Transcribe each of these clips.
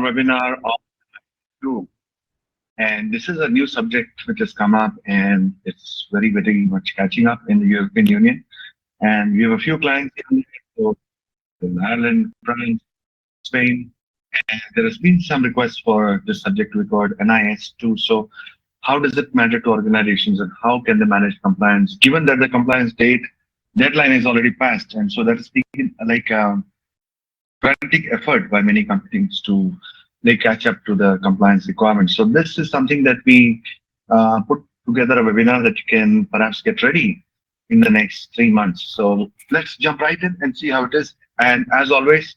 webinar on two. And this is a new subject which has come up and it's very much catching up in the European Union. And we have a few clients in Ireland, France, Spain, and there has been some requests for this subject we called NIS2. So how does it matter to organizations and how can they manage compliance given that the compliance deadline is already passed? And so that is speaking like frantic effort by many companies to catch up to the compliance requirements. So this is something that we put together a webinar that you can perhaps get ready in the next 3 months. So let's jump right in and see how it is. And as always,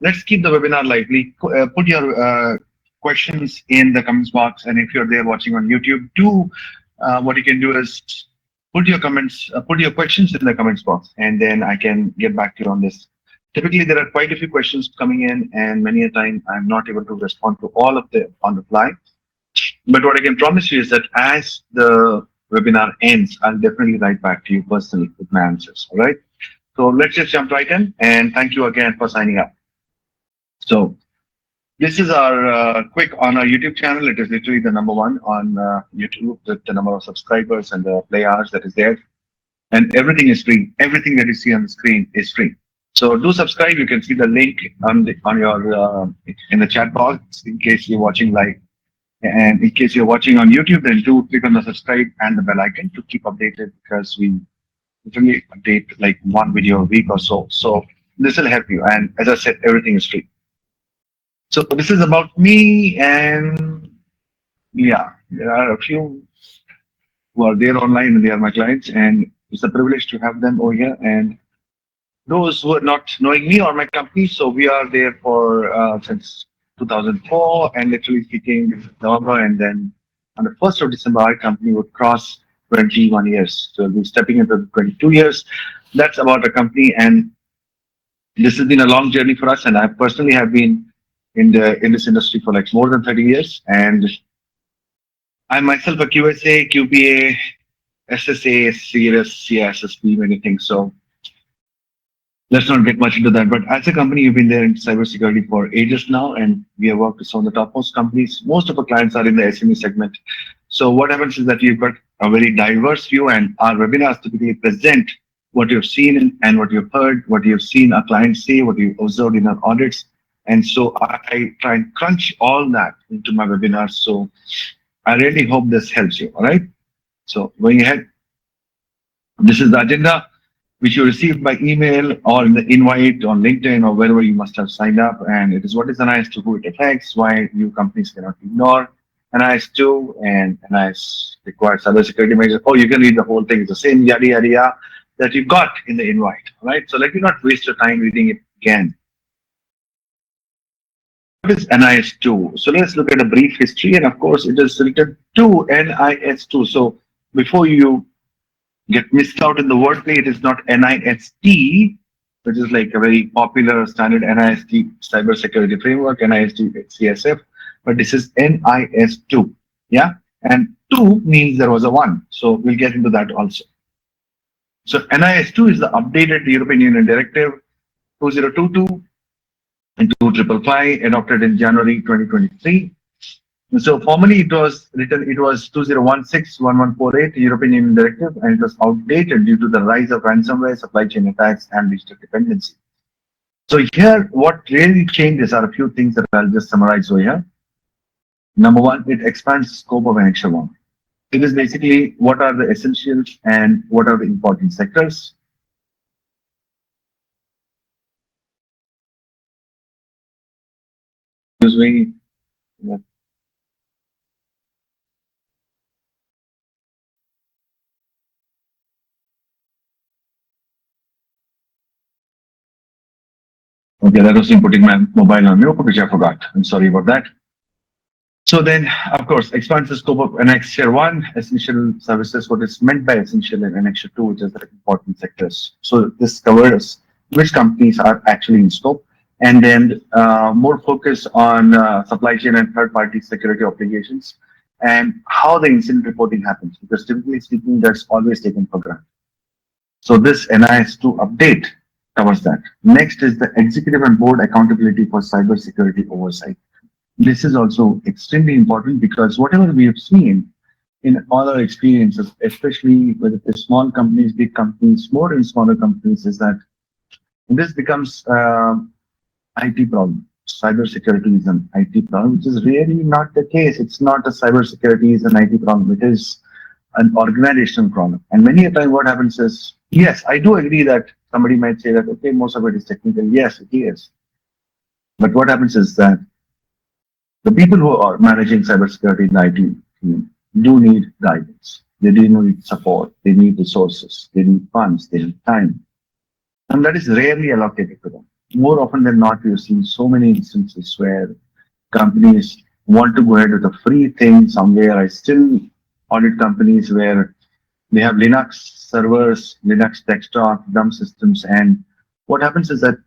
let's keep the webinar lively. Put your questions in the comments box. And if you're there watching on YouTube, what you can do is put your comments, put your questions in the comments box, and then I can get back to you on this. Typically, there are quite a few questions coming in, and many a time I'm not able to respond to all of them on the fly. But what I can promise you is that as the webinar ends, I'll definitely write back to you personally with my answers. All right. So let's just jump right in, and thank you again for signing up. So this is our quick on our YouTube channel. It is literally the #1 on YouTube with the number of subscribers and the play hours that is there. And everything is free. Everything that you see on the screen is free. So do subscribe. You can see the link on your in the chat box in case you're watching live. And in case you're watching on YouTube, then do click on the subscribe and the bell icon to keep updated because we literally update like one video a week or so. So this will help you. And as I said, everything is free. So this is about me, and yeah, there are a few who are there online and they are my clients, and it's a privilege to have them over here. And those who are not knowing me or my company, so we are there for since 2004, and literally speaking November, and then on the 1st of December, our company would cross 21 years. So we'll be stepping into 22 years. That's about the company, and this has been a long journey for us. And I personally have been in this industry for like more than 30 years, and I'm myself a QSA, QPA, SSA, CS, CISSP, many things. So let's not get much into that. But as a company, you've been there in cybersecurity for ages now, and we have worked with some of the topmost companies. Most of our clients are in the SME segment. So what happens is that you've got a very diverse view, and our webinars typically present what you've seen and what you've heard, what you've seen our clients say, what you've observed in our audits. And so I try and crunch all that into my webinars. So I really hope this helps you. All right. So going ahead, this is the agenda which you received by email or in the invite on LinkedIn or wherever you must have signed up. And it is what is NIS2, who it affects, why new companies cannot ignore NIS2, and NIS requires cybersecurity measures. Oh, you can read the whole thing. It's the same yada yada that you got in the invite. All right. So let me not waste your time reading it again. What is NIS2? So let's look at a brief history, and of course it is related to NIS2. So before you get missed out in the wordplay, it is not NIST, which is like a very popular standard NIST cybersecurity framework, NIST CSF, but this is NIS2. Yeah, and 2 means there was a 1. So we'll get into that also. So NIS2 is the updated European Union Directive 2022. And 2555, adopted in January 2023. So formally it was 2016-1148 European Union Directive, and it was outdated due to the rise of ransomware, supply chain attacks, and digital dependency. So here, what really changes are a few things that I'll just summarize over here. Number 1, it expands the scope of Annex 1. It is basically what are the essentials and what are the important sectors. Okay, that was inputting my mobile on mute, which I forgot. I'm sorry about that. So then, of course, expands the scope of Annex 1, essential services, what is meant by essential, and Annex 2, which is the important sectors. So this covers which companies are actually in scope, and then more focus on supply chain and third-party security obligations and how the incident reporting happens, because typically speaking, that's always taken for granted. So this NIS2 update covers that. Next is the executive and board accountability for cybersecurity oversight. This is also extremely important because whatever we have seen in all our experiences, especially with the small companies, big companies, more in smaller companies, is that this becomes IT problem. Cybersecurity is an IT problem, which is really not the case. It's not a cybersecurity is an IT problem. It is an organizational problem. And many a time what happens is, yes, I do agree that somebody might say that, okay, most of it is technical. Yes, it is. But what happens is that the people who are managing cybersecurity in the IT team do need guidance. They do need support. They need resources. They need funds. They need time. And that is rarely allocated to them. More often than not, we've seen so many instances where companies want to go ahead with a free thing somewhere. I still audit companies where they have Linux servers, Linux desktop, dumb systems, and what happens is that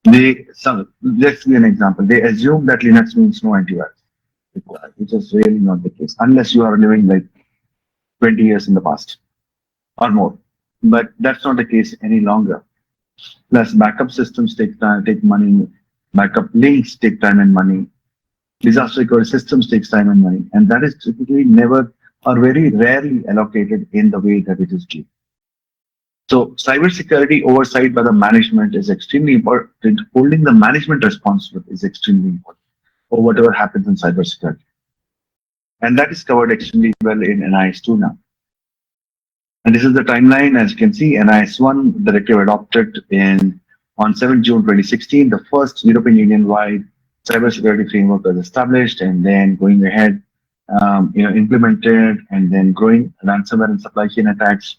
let's give an example. They assume that Linux means no antivirus required, which is really not the case, unless you are living like 20 years in the past or more. But that's not the case any longer. Plus, backup systems take time, take money. Backup links take time and money. Disaster recovery systems takes time and money, and that is typically never or very rarely allocated in the way that it is due. So, cybersecurity oversight by the management is extremely important. Holding the management responsible is extremely important for whatever happens in cybersecurity, and that is covered extremely well in NIS2 now. And this is the timeline. As you can see, NIS1 directive adopted on 7 June 2016. The first European Union-wide cybersecurity framework was established, and then going ahead, implemented, and then growing ransomware and supply chain attacks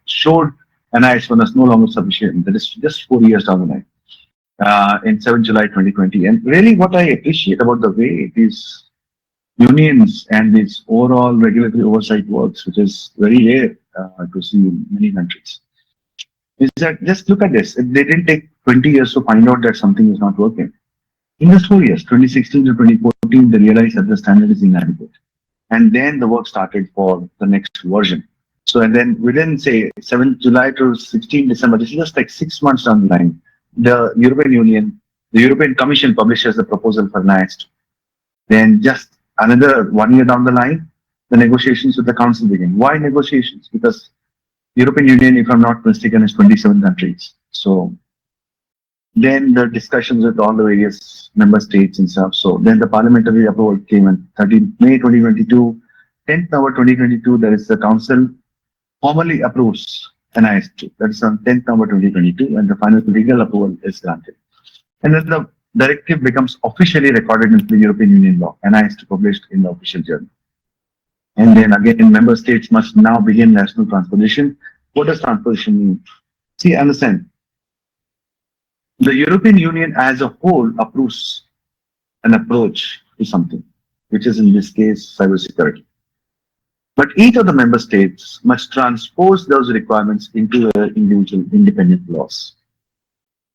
showed NIS1 was no longer sufficient. That is just 4 years down the line. In 7 July 2020. And really what I appreciate about the way these unions and this overall regulatory oversight works, which is very rare to see in many countries, is that just look at this. They didn't take 20 years to find out that something is not working. In just 4 years, 2016 to 2014, they realized that the standard is inadequate. And then the work started for the next version. So, and then within, say, 7th July to 16 December, this is just like 6 months down the line, the European Union, the European Commission publishes the proposal for NIS2. Then just another 1 year down the line, the negotiations with the council begin. Why negotiations? Because European Union, if I'm not mistaken, is 27 countries. So then the discussions with all the various member states and stuff. So then the parliamentary approval came on 13 May 2022, 10th November 2022, there is the council formally approves NIS2. That is on 10th November 2022, and the final legal approval is granted. And then the directive becomes officially recorded into the European Union law, NIS2 published in the official journal. And then again, member states must now begin national transposition. What does transposition mean? See, understand. The European Union as a whole approves an approach to something, which is in this case cybersecurity. But each of the member states must transpose those requirements into their individual independent laws.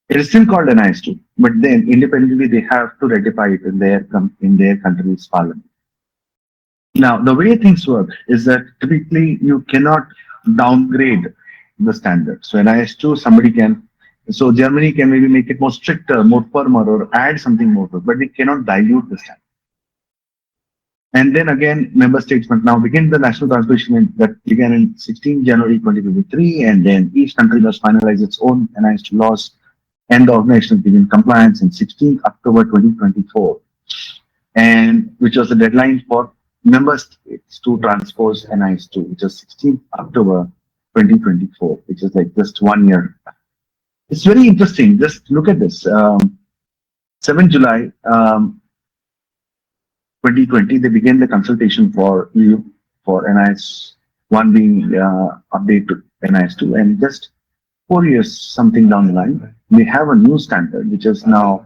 It is still called NIS2, but then independently they have to ratify it in their country's parliament. Now, the way things work is that typically you cannot downgrade the standard. So NIS2, somebody can. So Germany can maybe make it more stricter, more firmer, or add something more to it, but they cannot dilute the standard. And then again, member states must now begin the national transposition that began in 16 January 2023, and then each country must finalize its own NIS2 laws, and the organization begin compliance in 16 October 2024, and which was the deadline for member states to transpose NIS2, which is 16 October 2024, which is like just 1 year. It's very interesting. Just look at this. 7 July 2020, they began the consultation for EU for NIS1 being updated to NIS2, and just 4 years something down the line, we have a new standard which is now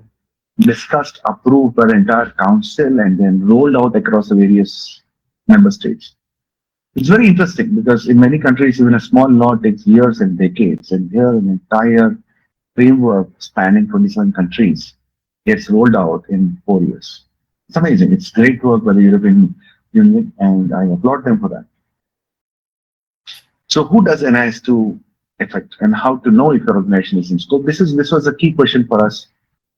discussed, approved by the entire council, and then rolled out across the various member states. It's very interesting because in many countries, even a small law takes years and decades, and here an entire framework spanning 27 countries gets rolled out in 4 years. It's amazing. It's great work by the European Union, and I applaud them for that. So who does NIS2 affect, and how to know if your organization is in scope? This was a key question for us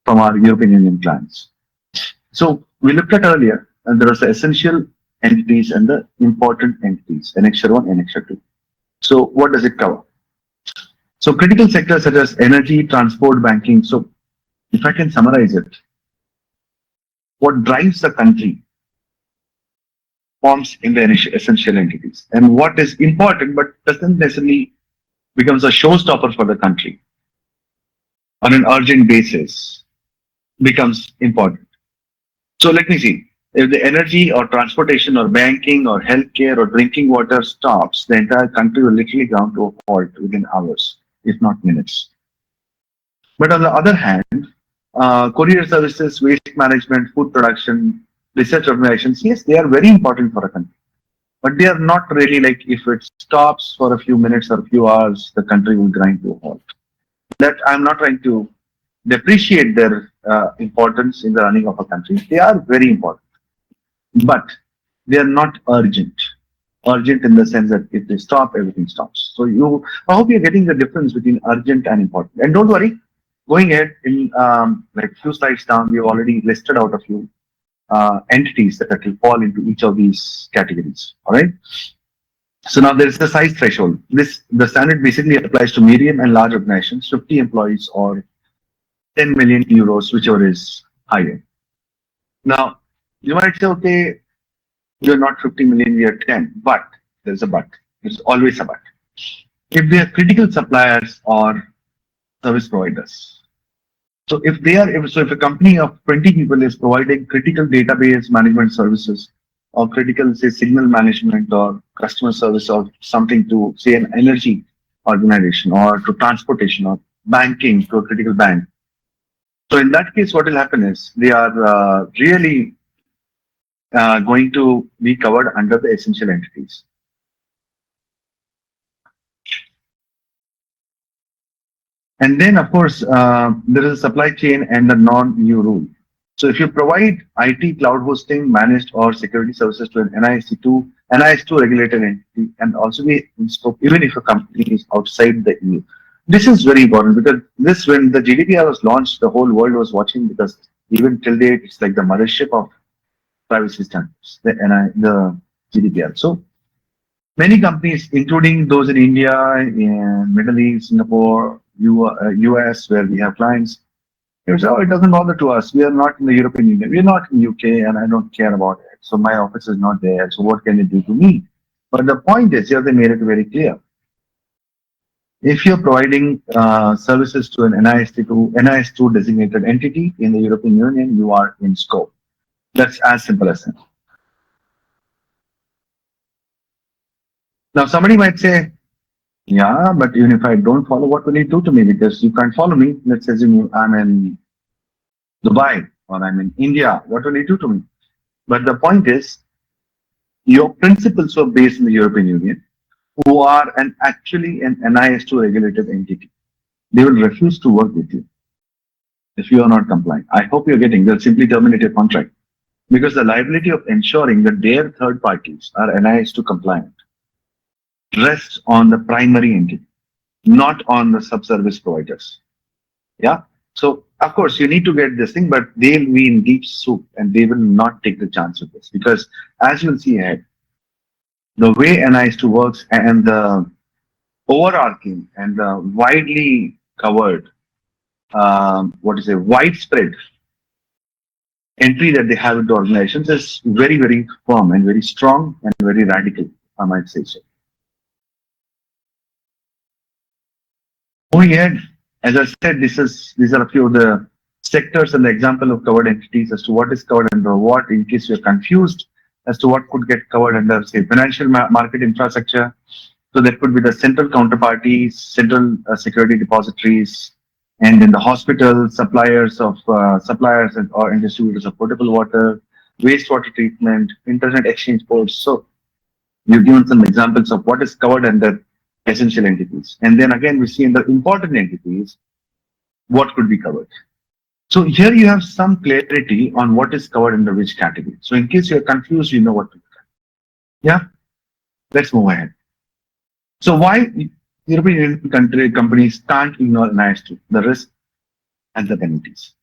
from our European Union clients. So we looked at earlier, and there was the essential entities and the important entities, annexure 1, annexure 2. So what does it cover? So critical sectors such as energy, transport, banking. So if I can summarize it, what drives the country forms in the essential entities. And what is important but doesn't necessarily becomes a showstopper for the country on an urgent basis becomes important. So let me see. If the energy or transportation or banking or healthcare or drinking water stops, the entire country will literally ground to a halt within hours, if not minutes. But on the other hand, courier services, waste management, food production, research organizations, yes, they are very important for a country. But they are not really like if it stops for a few minutes or a few hours, the country will grind to a halt. That I'm not trying to depreciate their importance in the running of a country. They are very important, but they are not urgent. Urgent in the sense that if they stop, everything stops. So I hope you're getting the difference between urgent and important. And don't worry, going ahead in like few slides down, we've already listed out a few entities that will fall into each of these categories. All right. So now there is the size threshold. The standard basically applies to medium and large organizations, 50 employees or 10 million euros, whichever is higher. Now you might say, okay, you're not 50 million, we are 10, but there's a but. There's always a but. If they are critical suppliers or service providers. So if a company of 20 people is providing critical database management services or critical, say, signal management or customer service or something to, say, an energy organization or to transportation or banking to a critical bank. So in that case, what will happen is they are really going to be covered under the essential entities. And then, of course, there is a supply chain and the non-EU rule. So if you provide IT, cloud hosting, managed or security services to an NIS2 regulated entity, and also be in scope, even if a company is outside the EU. This is very important because when the GDPR was launched, the whole world was watching because even till date, it's like the mothership of privacy standards, the GDPR. So many companies, including those in India, in Middle East, Singapore, US, where we have clients, they say, oh, it doesn't bother to us. We are not in the European Union. We're not in UK, and I don't care about it. So my office is not there. So what can it do to me? But the point is, here they made it very clear. If you're providing services to an NIS2 designated entity in the European Union, you are in scope. That's as simple as that. Now, somebody might say, yeah, but even if I don't follow, what will it do to me? Because you can't follow me. Let's assume I'm in Dubai or I'm in India. What will it do to me? But the point is, your principals were based in the European Union, who are actually an NIS2 regulated entity. They will refuse to work with you if you are not compliant. I hope you're getting, they'll simply terminate your contract because the liability of ensuring that their third parties are NIS2 compliant rests on the primary entity, not on the subservice providers. Yeah. So of course you need to get this thing, but they'll be in deep soup and they will not take the chance with this because as you'll see ahead, the way NIS2 works and the overarching and the widely covered, widespread entry that they have into organizations is very, very firm and very strong and very radical, I might say so. Moving ahead, as I said, these are a few of the sectors and the example of covered entities as to what is covered under what, in case you're confused as to what could get covered under, say, financial market infrastructure. So that could be the central counterparties, central security depositories, and in the hospital, suppliers and distributors of potable water, wastewater treatment, internet exchange ports. So we've given some examples of what is covered under essential entities. And then again, we see in the important entities, what could be covered. So here you have some clarity on what is covered under which category. So in case you're confused, you know what to do. Yeah, let's move ahead. So why European companies can't ignore NIS2, the risk and the penalties.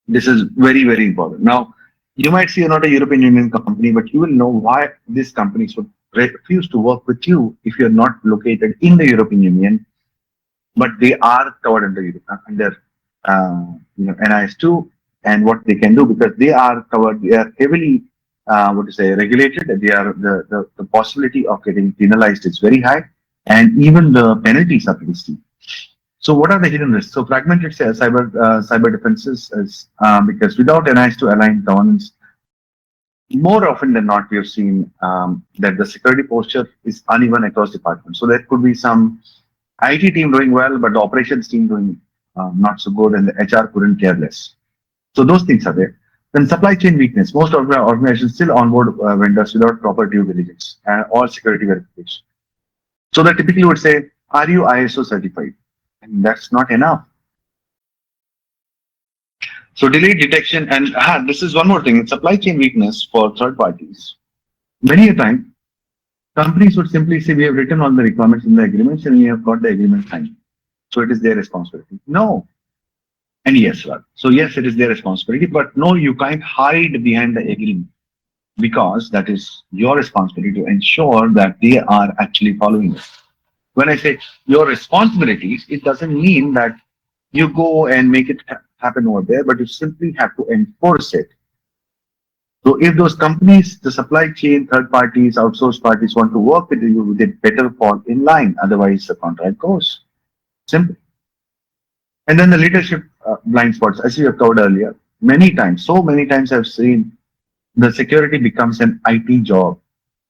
This is very, very important. Now, You might see you're not a European Union company, but you will know why these companies would refuse to work with you if you're not located in the European Union, but they are covered under NIS2 and what they can do because they are covered. They are heavily what to say regulated. They are the possibility of getting penalized is very high, and even the penalties are pretty steep. So what are the hidden risks? So fragmented cyber defenses is because without NIS2 aligned governance, more often than not, we have seen that the security posture is uneven across departments. So there could be some IT team doing well, but the operations team doing not so good, and the HR couldn't care less. So those things are there. Then supply chain weakness. Most of the organizations still onboard vendors without proper due diligence or security verification. So they typically would say, "Are you ISO certified?" And that's not enough. So delay detection, and this is one more thing: supply chain weakness for third parties. Many a time, companies would simply say, "We have written all the requirements in the agreements, and we have got the agreement signed, so it is their responsibility." No, and yes, well, so yes, it is their responsibility, but no, you can't hide behind the agreement because that is your responsibility to ensure that they are actually following it. When I say your responsibility, it doesn't mean that you go and make it happen over there, but you simply have to enforce it. So if those companies, the supply chain, third parties, outsourced parties want to work with you, they better fall in line. Otherwise, the contract goes. Simple. And then the leadership blind spots, as you have covered earlier, many times, so many times I've seen the security becomes an IT job.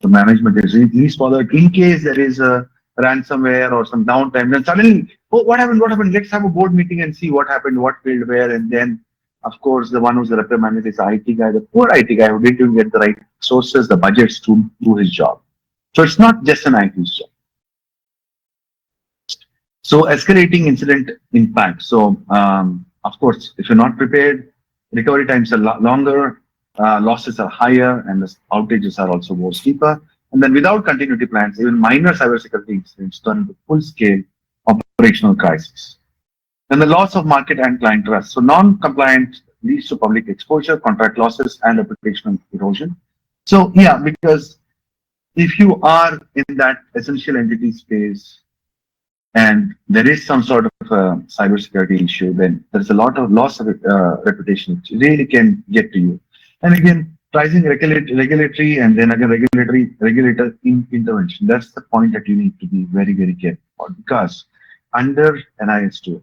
The management is least bothered in case there is a ransomware or some downtime. Then suddenly, oh, what happened? What happened? Let's have a board meeting and see what happened, what failed where. And then, of course, the one who's the reprimanded is the IT guy, the poor IT guy who didn't even get the right sources, the budgets to do his job. So it's not just an IT job. So escalating incident impact. So of course, if you're not prepared, recovery times are longer, losses are higher, and the outages are also more steeper. And then without continuity plans, even minor cybersecurity incidents turn into full-scale operational crisis. And the loss of market and client trust. So non-compliant leads to public exposure, contract losses, and reputational erosion. So yeah, because if you are in that essential entity space, and there is some sort of cybersecurity issue, then there's a lot of loss of reputation which really can get to you. And again, pricing regulatory and then again regulator intervention. That's the point that you need to be very, very careful about because under NIS2,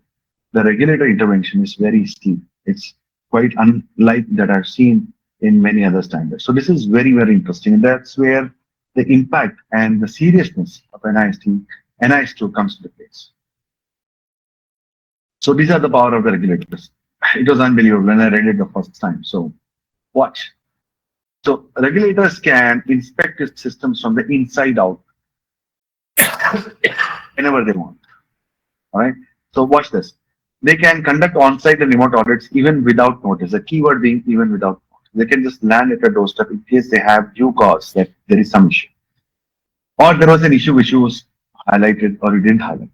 the regulator intervention is very steep. It's quite unlike that I've seen in many other standards. So this is very, very interesting. And that's where the impact and the seriousness of NIS2 comes into place. So these are the power of the regulators. It was unbelievable when I read it the first time. So watch. So regulators can inspect systems from the inside out whenever they want. All right. So watch this. They can conduct on-site and remote audits even without notice. The keyword being even without notice. They can just land at a doorstep in case they have due cause that there is some issue. Or there was an issue which was highlighted or you didn't highlight.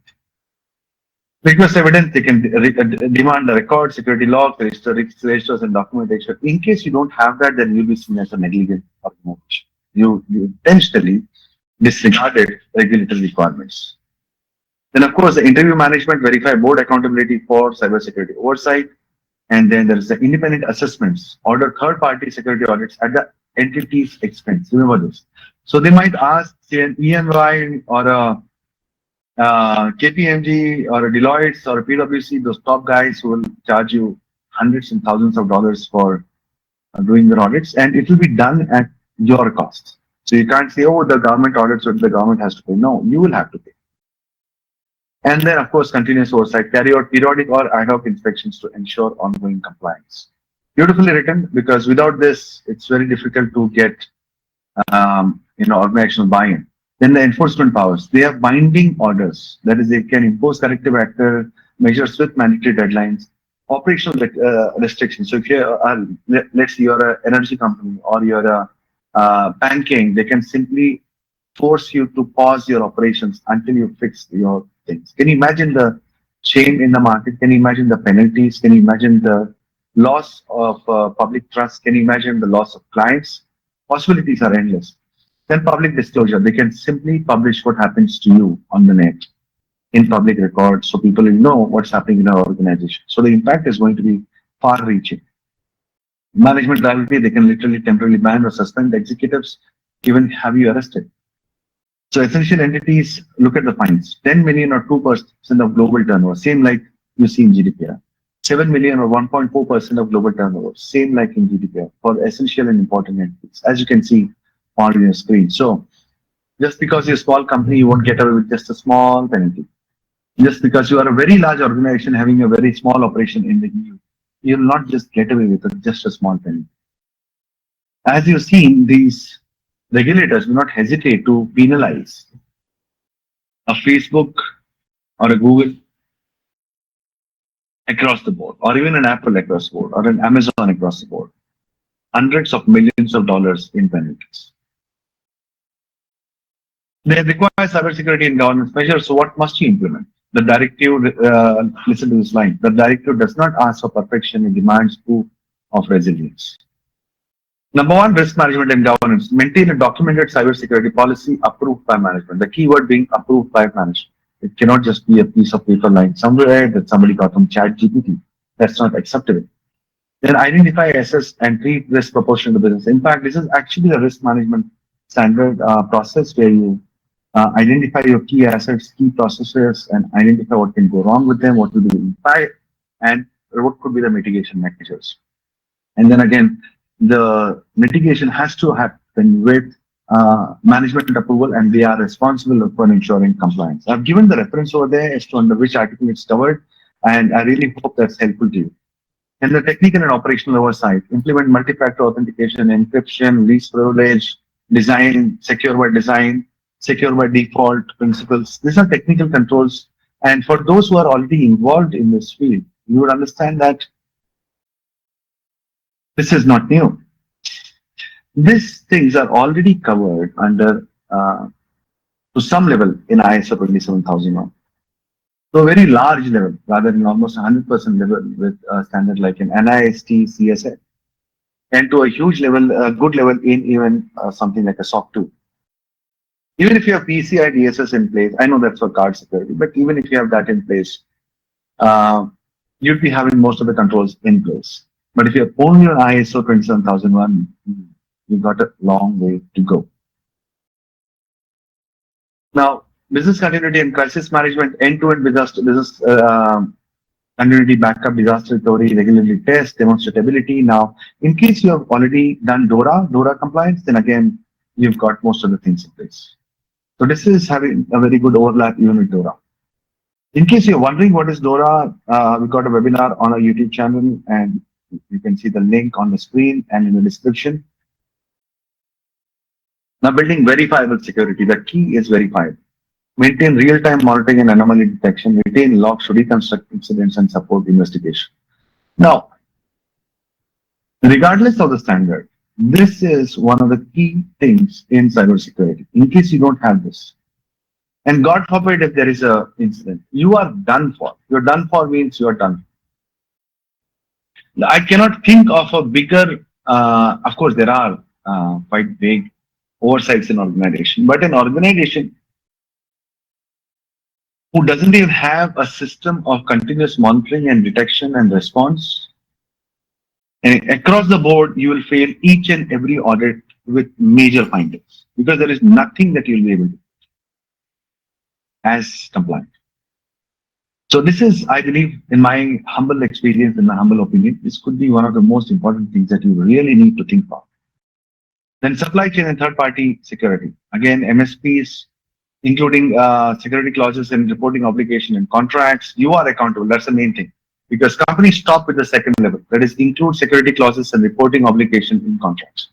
Request evidence, they can demand the record, security logs, registers, and documentation. In case you don't have that, then you'll be seen as a negligent organization. You intentionally disregarded regulatory requirements. Then, of course, the interview management verify board accountability for cybersecurity oversight. And then there is the independent assessments, order third-party security audits at the entity's expense. Remember this. So they might ask, say, an EY or a KPMG or a Deloitte or a PwC, those top guys who will charge you hundreds and thousands of dollars for doing the audits, and it will be done at your cost. So you can't say, oh, the government audits, so the government has to pay. No, you will have to pay. And then, of course, continuous oversight, carry out periodic or ad hoc inspections to ensure ongoing compliance. Beautifully written, because without this, it's very difficult to get organizational buy-in. Then the enforcement powers, they have binding orders. That is, they can impose corrective measures with mandatory deadlines, operational restrictions. So if you're, let's say you're an energy company or you're a banking, they can simply force you to pause your operations until you fix your things. Can you imagine the shame in the market? Can you imagine the penalties? Can you imagine the loss of public trust. Can you imagine the loss of clients? Possibilities are endless. Then public disclosure. They can simply publish what happens to you on the net in public records so people will know what's happening in our organization. So the impact is going to be far reaching. Management liability, they can literally temporarily ban or suspend executives, even have you arrested. So essential entities, look at the fines. 10 million or 2% of global turnover, same like you see in GDPR. 7 million or 1.4% of global turnover, same like in GDPR for essential and important entities, as you can see on your screen. So just because you're a small company, you won't get away with just a small penalty. Just because you are a very large organization having a very small operation in the EU, you'll not just get away with just a small penalty. As you've seen, these regulators do not hesitate to penalize a Facebook or a Google across the board, or even an Apple across the board, or an Amazon across the board. Hundreds of millions of dollars in penalties. They require cybersecurity and governance measures. So what must you implement? The directive, listen to this line, the directive does not ask for perfection, it demands proof of resilience. Number one, risk management and governance. Maintain a documented cybersecurity policy approved by management. The keyword being approved by management. It cannot just be a piece of paper lying somewhere that somebody got from ChatGPT. That's not acceptable. Then identify, assess, and treat risk proportional to business. In fact, this is actually a risk management standard process where you identify your key assets, key processes, and identify what can go wrong with them, what will be the impact, and what could be the mitigation measures. And then again, the mitigation has to happen with management approval, and they are responsible for ensuring compliance. I've given the reference over there as to under which article it's covered, and I really hope that's helpful to you. And the technical and operational oversight, implement multi-factor authentication, encryption, least privilege, design, secure by design, secure by default principles. These are technical controls. And for those who are already involved in this field, you would understand that this is not new. These things are already covered under, to some level, in ISO 27001. To a very large level, rather than almost 100% level with a standard like an NIS2 CSA, and to a huge level, a good level in even something like a SOC 2. Even if you have PCI DSS in place, I know that's for card security, but even if you have that in place, you'd be having most of the controls in place. But if you're only on ISO 27001, you've got a long way to go. Now, business continuity and crisis management, end-to-end business continuity, backup, disaster recovery, regularly test, demonstrability. Now, in case you have already done DORA compliance, then again, you've got most of the things in place. So this is having a very good overlap even with DORA. In case you're wondering what is DORA, we've got a webinar on our YouTube channel, and you can see the link on the screen and in the description. Now, building verifiable security, the key is verified. Maintain real-time monitoring and anomaly detection, retain logs to reconstruct incidents and support investigation. Now, regardless of the standard, this is one of the key things in cybersecurity. In case you don't have this, and God forbid if there is an incident, you are done for. You're done for means you are done. I cannot think of a bigger, of course, there are quite big oversights in organization, but an organization who doesn't even have a system of continuous monitoring and detection and response, and across the board, you will fail each and every audit with major findings because there is nothing that you'll be able to do as compliant. So this is, I believe, in my humble experience, in my humble opinion, this could be one of the most important things that you really need to think about. Then supply chain and third-party security. Again, MSPs, including security clauses and reporting obligation and contracts, you are accountable. That's the main thing. Because companies stop with the second level. That is, include security clauses and reporting obligation in contracts.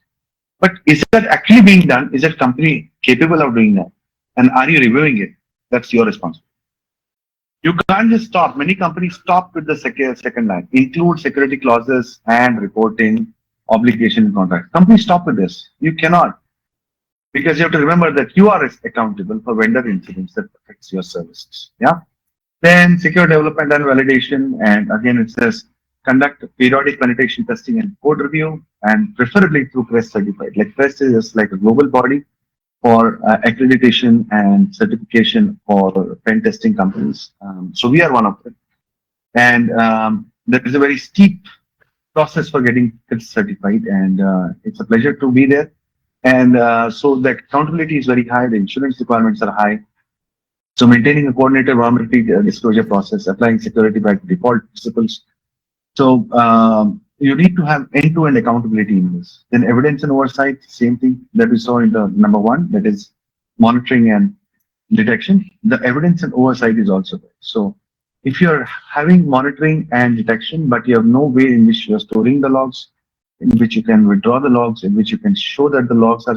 But is that actually being done? Is that company capable of doing that? And are you reviewing it? That's your responsibility. You can't just stop. Many companies stop with the second line. Include security clauses and reporting obligation in contracts. Companies stop with this. You cannot. Because you have to remember that you are accountable for vendor incidents that affects your services. Yeah. Then secure development and validation. And again, it says conduct periodic penetration testing and code review, and preferably through CREST certified. Like CREST is like a global body for accreditation and certification for pen testing companies. So we are one of them. And there is a very steep process for getting CREST certified, and it's a pleasure to be there. And so the accountability is very high, the insurance requirements are high. So maintaining a coordinated vulnerability disclosure process, applying security by default principles. So you need to have end-to-end accountability in this. Then evidence and oversight, same thing that we saw in the number one, that is monitoring and detection. The evidence and oversight is also there. So if you're having monitoring and detection, but you have no way in which you're storing the logs, in which you can withdraw the logs, in which you can show that the logs are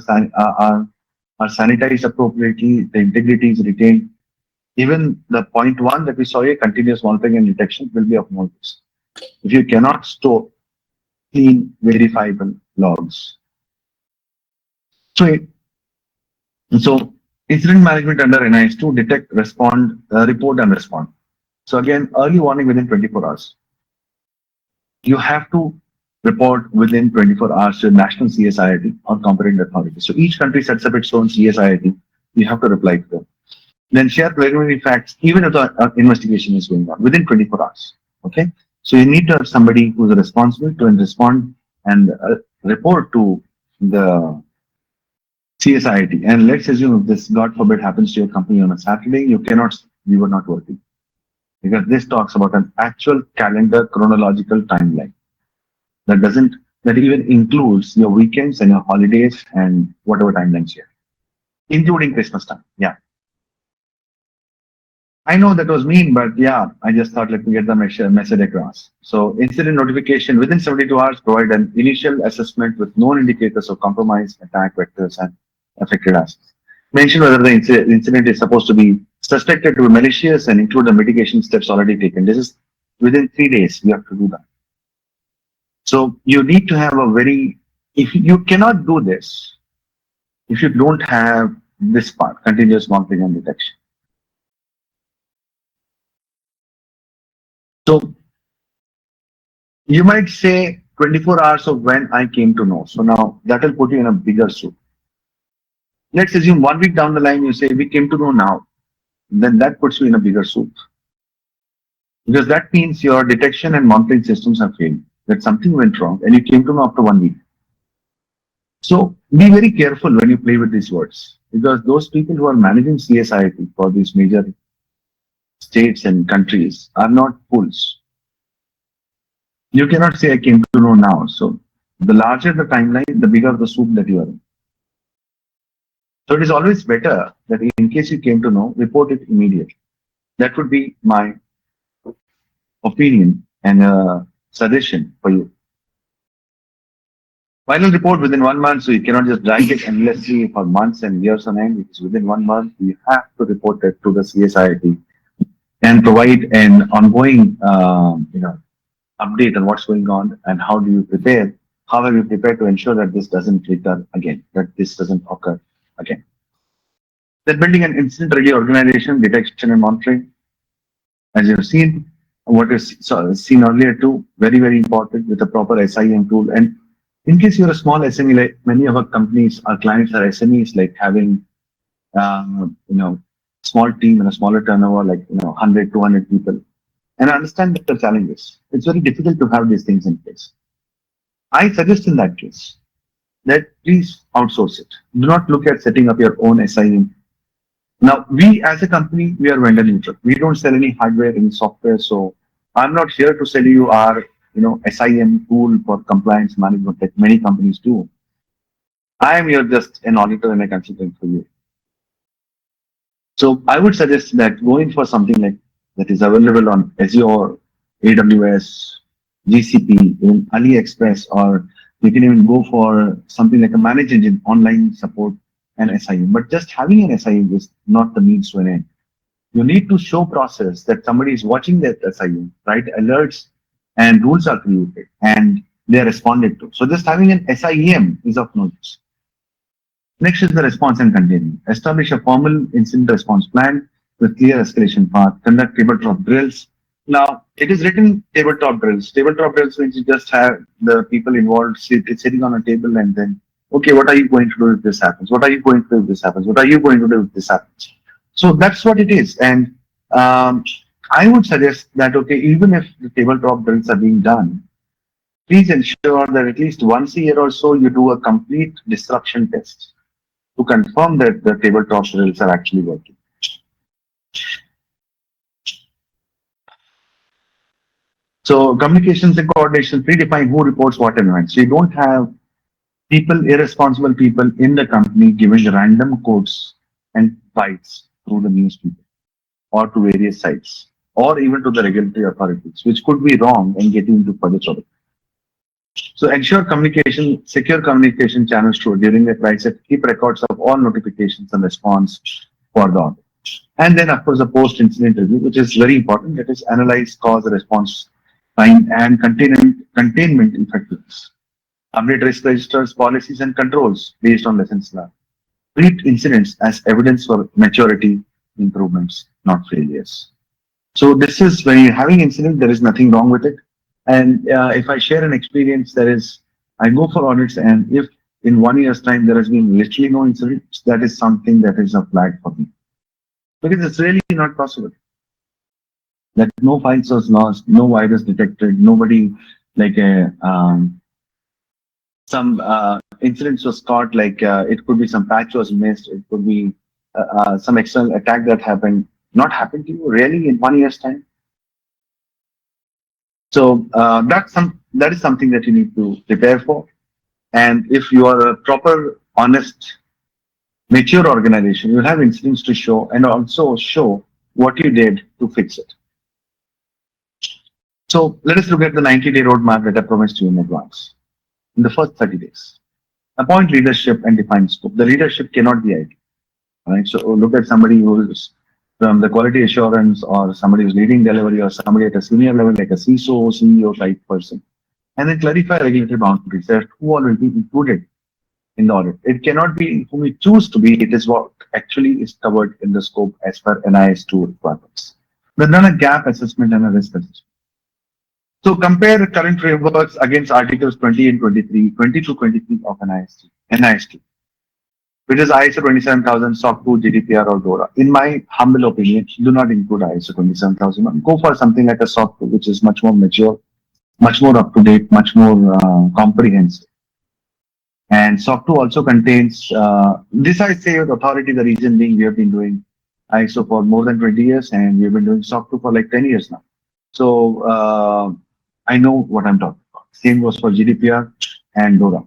sanitized appropriately, the integrity is retained. Even the point one that we saw here, continuous monitoring and detection, will be of no use if you cannot store clean, verifiable logs. So incident management under NIS2, detect, respond, report and respond. So again, early warning within 24 hours. You have to report within 24 hours to national CSIRT or competent authority. So each country sets up its own CSIRT. You have to reply to them. Then share preliminary facts, even if the investigation is going on, within 24 hours. Okay. So you need to have somebody who's responsible to respond and report to the CSIRT. And let's assume if this, God forbid, happens to your company on a Saturday, you were not working. Because this talks about an actual calendar chronological timeline that even includes your weekends and your holidays and whatever timelines you have, including Christmas time. Yeah. I know that was mean, but yeah, I just thought let me get the message across. So incident notification within 72 hours, provide an initial assessment with known indicators of compromise, attack vectors, and affected assets. Mention whether the incident is supposed to be suspected to be malicious and include the mitigation steps already taken. This is within 3 days, you have to do that. So you need to have if you cannot do this, if you don't have this part, continuous monitoring and detection. So you might say 24 hours of when I came to know. So now that will put you in a bigger soup. Let's assume 1 week down the line, you say we came to know now. Then that puts you in a bigger soup. Because that means your detection and monitoring systems have failed. That something went wrong and you came to know after 1 week. So be very careful when you play with these words. Because those people who are managing CSIRT for these major states and countries are not fools. You cannot say I came to know now. So the larger the timeline, the bigger the soup that you are in. So it is always better that in case you came to know, report it immediately. That would be my opinion and suggestion for you. Final report within 1 month, so you cannot just drag it endlessly for months and years on end. It is within 1 month. You have to report it to the CSIRT and provide an ongoing, update on what's going on and how do you prepare. How are you prepared to ensure that this doesn't recur again, that this doesn't occur again. Then building an incident-ready organization, detection and monitoring. As you've seen, what is seen earlier too, very, very important with a proper SIM tool. And in case you're a small SME, like many of our companies, our clients are SMEs, like having, small team and a smaller turnover, like, 100, 200 people. And I understand that the challenges. It's very difficult to have these things in place. I suggest in that case that please outsource it. Do not look at setting up your own SIM. Now, we as a company, we are vendor neutral. We don't sell any hardware, any software. So I'm not here to sell you our, SIM tool for compliance management that many companies do. I am here just an auditor and a consultant for you. So I would suggest that going for something like that is available on Azure, AWS, GCP, even AliExpress, or you can even go for something like a managed engine, online support and SIM. But just having an SIM is not the means to an end. You need to show process that somebody is watching that SIM, right? Alerts and rules are created and they are responded to. So just having an SIM is of no use. Next is the response and containment. Establish a formal incident response plan with clear escalation path. Conduct tabletop drills Now, it is written tabletop drills. Tabletop drills means you just have the people involved sitting on a table and then, okay, what are you going to do if this happens? What are you going to do if this happens? What are you going to do if this happens? So that's what it is. And um, I would suggest that, okay, even if the tabletop drills are being done, please ensure that at least once a year or so you do a complete disruption test to confirm that the tabletop drills are actually working. So communications and coordination predefine who reports what and when. So you don't have people, irresponsible people in the company giving random codes and bytes through the newspaper or to various sites or even to the regulatory authorities, which could be wrong and getting into further trouble. So ensure communication, secure communication channels through during the crisis, keep records of all notifications and response for the audit. And then, of course, the post-incident review, which is very important. That is analyze cause, response time, and containment effectiveness. Update risk registers, policies, and controls based on lessons learned. Treat incidents as evidence for maturity improvements, not failures. So this is when you're having incident, there is nothing wrong with it. And if I share an experience, I go for audits, and if in 1 year's time there has been literally no incidents, that is something that is a flag for me. Because it's really not possible that no files was lost, no virus detected, nobody like a some incidents was caught, like it could be some patch was missed, it could be some external attack that happened, not happened to you really in 1 year's time. So that is something that you need to prepare for. And if you are a proper, honest, mature organization, you'll have incidents to show and also show what you did to fix it. So let us look at the 90-day roadmap that I promised you in advance. In the first 30 days, appoint leadership and define scope. The leadership cannot be IT. Right? So look at somebody who's from the quality assurance or somebody who's leading delivery or somebody at a senior level like a CISO, CEO type person. And then clarify regulatory boundaries. That who all will be included in the audit. It cannot be who we choose to be, it is what actually is covered in the scope as per NIS2 requirements. Then done a gap assessment and a risk assessment. So compare current frameworks against Articles 20 and 23, 20 to 23 of NIS2, which is ISO 27000, SOC 2, GDPR or DORA. In my humble opinion, do not include ISO 27001. Go for something like a SOC 2, which is much more mature, much more up to date, much more comprehensive. And SOC 2 also contains, this I say with authority, the reason being we have been doing ISO for more than 20 years and we've been doing SOC 2 for like 10 years now. So I know what I'm talking about. Same goes for GDPR and DORA.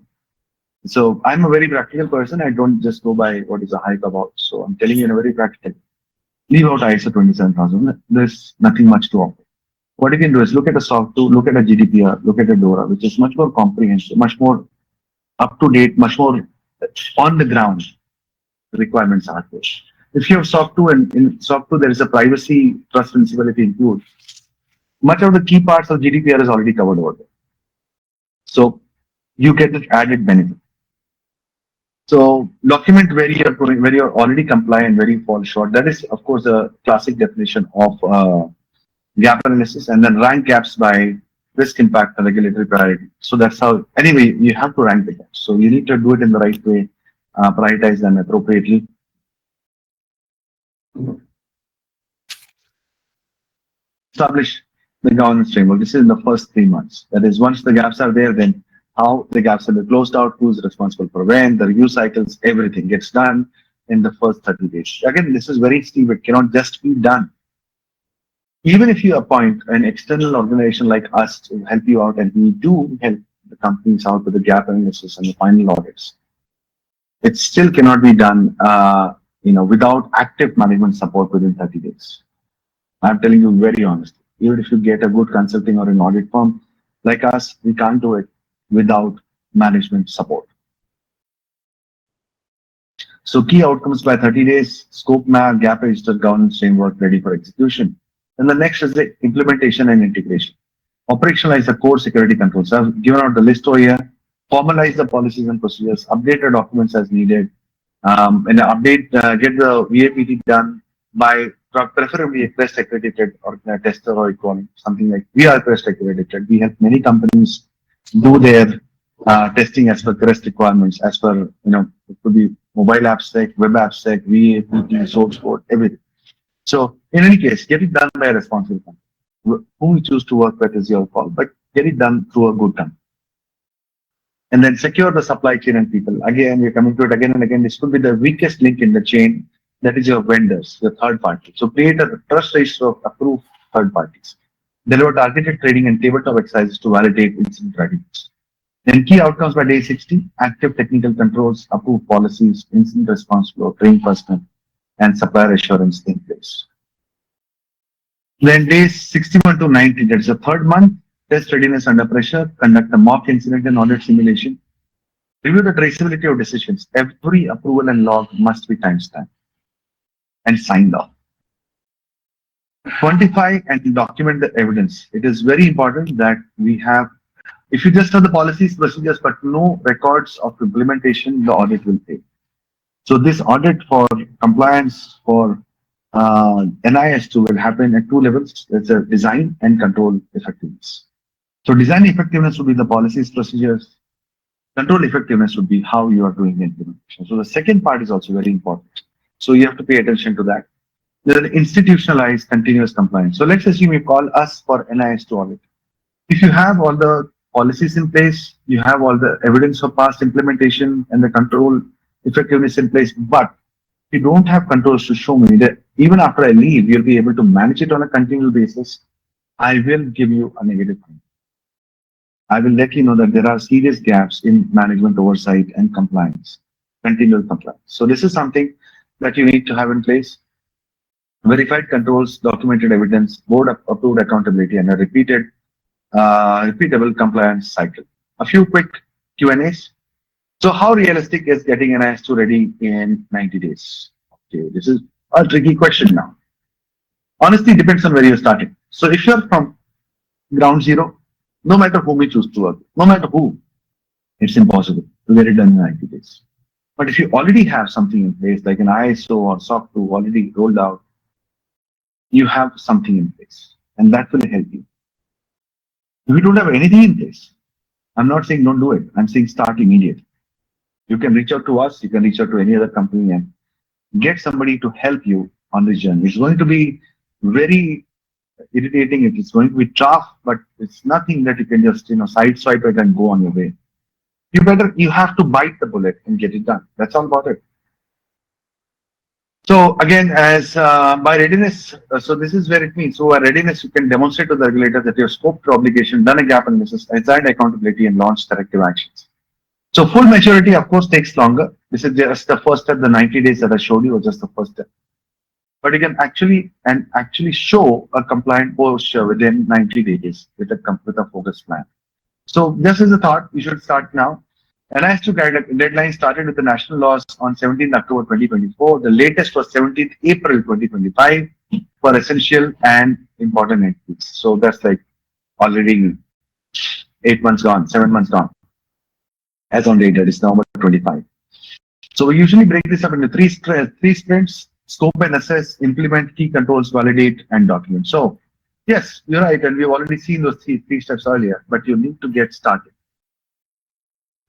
So I'm a very practical person. I don't just go by what is a hype about. So I'm telling you in a very practical. Leave out ISO 27000. There's nothing much to offer. What you can do is look at a SOC 2, look at a GDPR, look at a DORA, which is much more comprehensive, much more up to date, much more on the ground requirements are there. If you have SOC 2 and in SOC 2 there is a privacy trust principle if you include, much of the key parts of GDPR is already covered over there. So you get the added benefit. So document where you're already compliant, where you fall short. That is, of course, a classic definition of gap analysis, and then rank gaps by risk impact and regulatory priority. So that's how, anyway, you have to rank the gaps. So you need to do it in the right way, prioritize them appropriately. Establish the governance framework. This is in the first 3 months. That is, once the gaps are there, then how the gaps will be closed out, who's responsible for when, the review cycles, everything gets done in the first 30 days. Again, this is very steep. It cannot just be done. Even if you appoint an external organization like us to help you out, and we do help the companies out with the gap analysis and the final audits, it still cannot be done without active management support within 30 days. I'm telling you very honestly. Even if you get a good consulting or an audit firm like us, we can't do it without management support. So key outcomes by 30 days, scope map, gap register, governance framework ready for execution. And the next is the implementation and integration. Operationalize the core security controls. I've given out the list over here. Formalize the policies and procedures, update the documents as needed, and get the VAPT done by preferably a Crest accredited or a tester or equivalent, something like we are Crest accredited. We help many companies do their testing as per Crest requirements, as per, it could be mobile AppSec, web AppSec, VA, PT, source code, everything. So in any case, get it done by a responsible company. Who you choose to work with is your call, but get it done through a good company. And then secure the supply chain and people. Again, we're coming to it again and again. This could be the weakest link in the chain. That is your vendors, your third party. So create a trust register of approved third parties. Deliver targeted training and tabletop exercises to validate incident readiness. Then key outcomes by day 60, active technical controls, approved policies, incident response flow, trained personnel, and supplier assurance in place. Then days 61 to 90, that's the third month, test readiness under pressure, conduct a mock incident and audit simulation, review the traceability of decisions. Every approval and log must be timestamped and signed off. Quantify and document the evidence. It is very important that we have, if you just have the policies, procedures, but no records of implementation, the audit will fail. So this audit for compliance for NIS2 will happen at two levels. It's a design and control effectiveness. So design effectiveness would be the policies, procedures. Control effectiveness would be how you are doing the implementation. So the second part is also very important. So you have to pay attention to that. There is institutionalized continuous compliance. So let's assume you call us for NIS2 audit. If you have all the policies in place, you have all the evidence of past implementation and the control effectiveness in place, but you don't have controls to show me that even after I leave, you'll be able to manage it on a continual basis, I will give you a negative point. I will let you know that there are serious gaps in management oversight and compliance, continual compliance. So this is something that you need to have in place. Verified controls, documented evidence, board approved accountability, and a repeatable compliance cycle. A few quick Q&As. So how realistic is getting NIS2 ready in 90 days? Okay, this is a tricky question now. Honestly, depends on where you're starting. So if you're from ground zero, no matter whom we choose to work, no matter who, it's impossible to get it done in 90 days. But if you already have something in place, like an ISO or SOC 2 already rolled out, you have something in place, and that will help you. If you don't have anything in place, I'm not saying don't do it. I'm saying start immediately. You can reach out to us. You can reach out to any other company and get somebody to help you on this journey. It's going to be very irritating. It's going to be tough, but it's nothing that you can just sideswipe it and go on your way. You have to bite the bullet and get it done. That's all about it. So again, as by readiness, so this is where it means. So by readiness, you can demonstrate to the regulator that you have scoped your obligation, done a gap analysis, assigned accountability, and launched corrective actions. So full maturity, of course, takes longer. This is just the first step. The 90 days that I showed you was just the first step. But you can actually show a compliant posture within 90 days with a focused plan. So this is a thought. You should start now. NIS2 deadline started with the national laws on 17th October 2024. The latest was 17th April 2025 for essential and important entities. So that's like already 8 months gone, 7 months gone. As on date, that is November 25. So we usually break this up into three sprints: scope and assess, implement, key controls, validate, and document. So yes, you're right, and we've already seen those three steps earlier, but you need to get started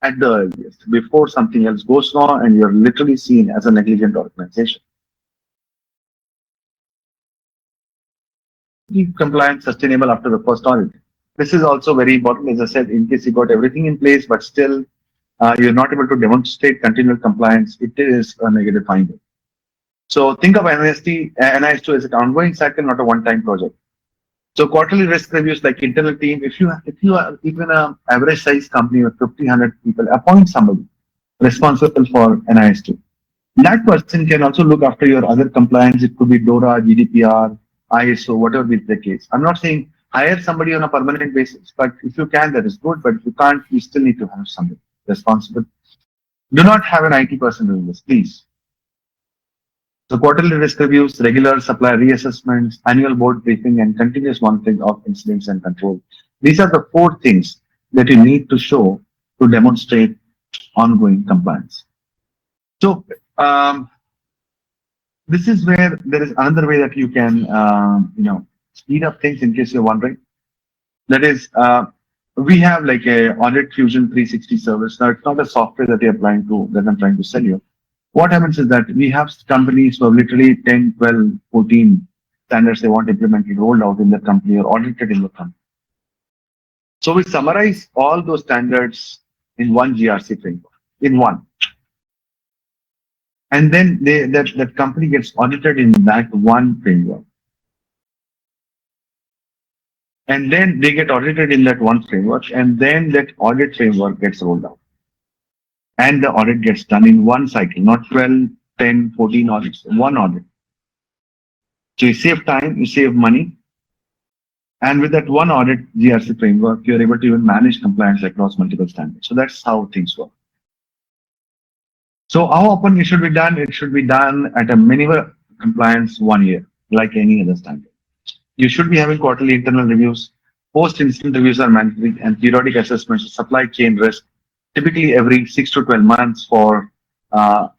at the earliest before something else goes wrong and you're literally seen as a negligent organization. Keep compliance sustainable after the first audit. This is also very important, as I said, in case you got everything in place, but still you're not able to demonstrate continual compliance, it is a negative finding. So think of NIS2 as an ongoing cycle, not a one-time project. So quarterly risk reviews like internal team, if you are even an average size company with 1,500 people, appoint somebody responsible for NIS2. That person can also look after your other compliance. It could be DORA, GDPR, ISO, whatever is the case. I'm not saying hire somebody on a permanent basis, but if you can, that is good. But if you can't, you still need to have somebody responsible. Do not have an IT person doing this, please. So quarterly risk reviews, regular supplier reassessments, annual board briefing, and continuous monitoring of incidents and control. These are the 4 things that you need to show to demonstrate ongoing compliance. So This is where there is another way that you can, speed up things in case you're wondering. That is, we have like a Audit Fusion 360 service. Now, it's not a software that you're applying to, that I'm trying to sell you. What happens is that we have companies who have literally 10, 12, 14 standards they want implemented, rolled out in their company or audited in the company. So we summarize all those standards in one GRC framework, in one. And then that company gets audited in that one framework. And then they get audited in that one framework, and then that audit framework gets rolled out. And the audit gets done in one cycle, not 12, 10, 14 audits, one audit. So you save time, you save money. And with that one audit GRC framework, you're able to even manage compliance across multiple standards. So that's how things work. So how often it should be done? It should be done at a minimum compliance 1 year, like any other standard. You should be having quarterly internal reviews. Post-incident reviews are mandatory, and periodic assessments of supply chain risk, typically every 6 to 12 months for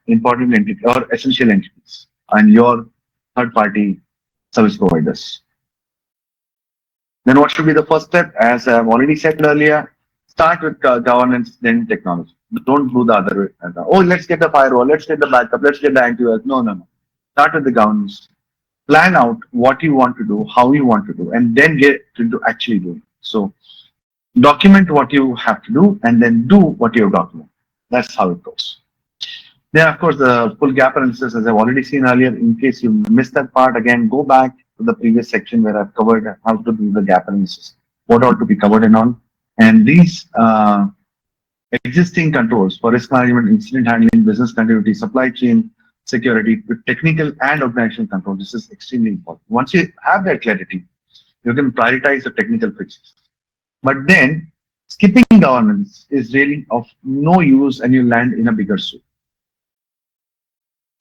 important entities or essential entities and your third-party service providers. Then what should be the first step? As I've already said earlier, start with governance, then technology. Don't do the other way. Oh, let's get the firewall, let's get the backup, let's get the antivirus. No. Start with the governance. Plan out what you want to do, how you want to do, and then get into actually doing. So document what you have to do and then do what you have documented. That's how it goes. Then, of course, the full gap analysis, as I've already seen earlier. In case you missed that part, again, go back to the previous section where I've covered how to do the gap analysis, what ought to be covered and all. And these existing controls for risk management, incident handling, business continuity, supply chain security, with technical and organizational control, this is extremely important. Once you have that clarity, you can prioritize the technical fixes. But then, skipping governance is really of no use, and you land in a bigger soup.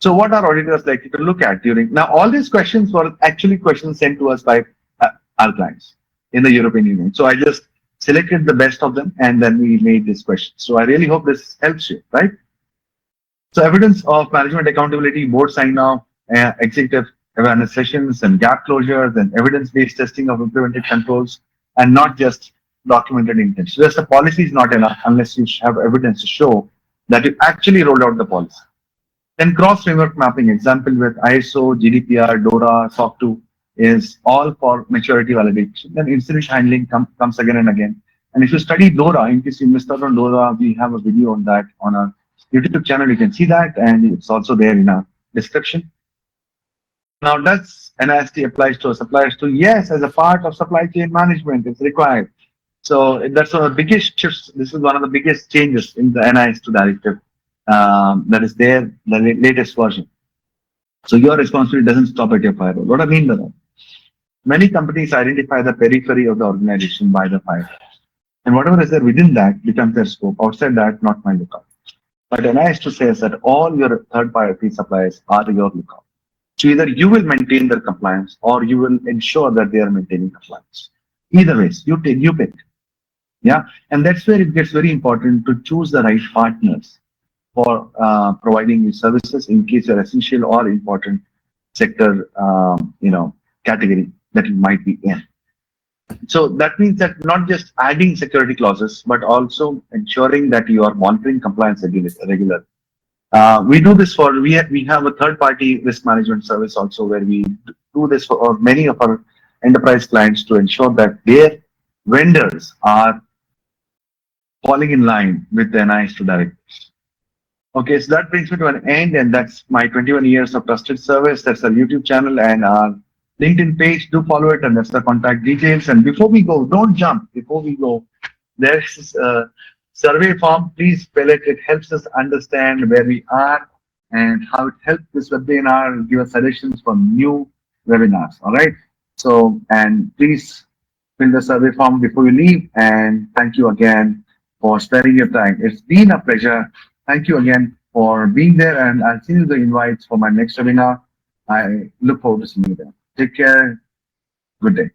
So what are auditors likely to look at during? Now, all these questions were actually questions sent to us by our clients in the European Union. So I just selected the best of them, and then we made this question. So I really hope this helps you, right? So evidence of management accountability, board sign-off, executive awareness sessions, and gap closures, and evidence-based testing of implemented controls, and not just documented intent. So just the policy is not enough unless you have evidence to show that you actually rolled out the policy. Then cross-framework mapping, example with ISO, GDPR, DORA, SOC 2 is all for maturity validation. Then incident handling comes again and again. And if you study DORA, in case you missed out on DORA, we have a video on that on our YouTube channel. You can see that, and it's also there in our description. Now, does NIS2 applies to suppliers too? Yes, as a part of supply chain management, it's required. So that's one of the biggest shifts. This is one of the biggest changes in the NIS2 directive that is there, the latest version. So your responsibility doesn't stop at your firewall. What I mean by that? Many companies identify the periphery of the organization by the firewall. And whatever is there within that becomes their scope. Outside that, not my lookout. But NIS2 says that all your third-party suppliers are your lookout. So either you will maintain their compliance or you will ensure that they are maintaining compliance. Either ways, you pick. Yeah, and that's where it gets very important to choose the right partners for providing these services in case you're essential or important sector, category that you might be in. So that means that not just adding security clauses, but also ensuring that you are monitoring compliance regularly. We do this for, we have a third-party risk management service also where we do this for many of our enterprise clients to ensure that their vendors are falling in line with the NIS2 directives. Okay, so that brings me to an end, and that's my 21 years of trusted service. That's our YouTube channel and our LinkedIn page. Do follow it, and that's the contact details. And before we go, don't jump. Before we go, there's a survey form. Please fill it. It helps us understand where we are and how it helps this webinar, give us suggestions for new webinars. All right. So, and please fill the survey form before you leave. And thank you again for sparing your time. It's been a pleasure. Thank you again for being there, and I'll send you the invites for my next webinar. I look forward to seeing you there. Take care. Good day.